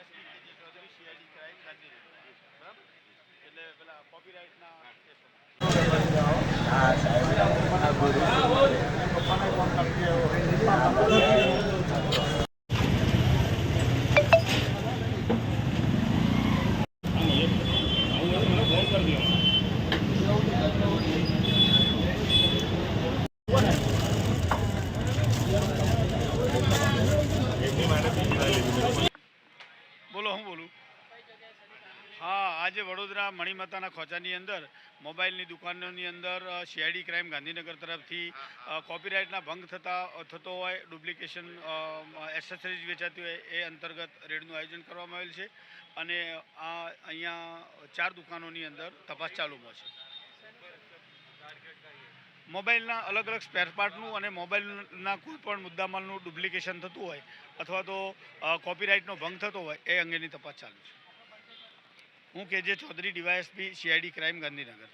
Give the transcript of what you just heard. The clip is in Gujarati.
ડીવાયએસપી કેજે ચૌધરી સીઆઈડી ક્રાઇમ ગાંધીનગર, બરાબર? એટલે પેલા કોપીરાઇટના કેસોમાં હા સાહેબ આ ગુરુ પપ્પાને ફોન કરતી આવ્યો. બોલો, હું બોલું? હા, આજે વડોદરા મણિમાતાના ખોચાની અંદર મોબાઈલની દુકાનોની અંદર સીઆઈડી ક્રાઇમ ગાંધીનગર તરફથી કોપીરાઇટના ભંગ થતો હોય, ડુપ્લિકેશન એસેસરીઝ વેચાતી હોય એ અંતર્ગત રેડનું આયોજન કરવામાં આવેલ છે અને અહીંયા 4 દુકાનોની અંદર તપાસ ચાલુમાં છે. મોબાઈલના અલગ અલગ સ્પેર પાર્ટનું અને મોબાઈલના કોઈ પણ મુદ્દામાલનું ડુપ્લિકેશન થતું હોય અથવા તો કોપીરાઇટનો ભંગ થતો હોય એ અંગેની તપાસ ચાલુ છે. હું KJ Chaudhary DYSP CID crime Gandhinagar.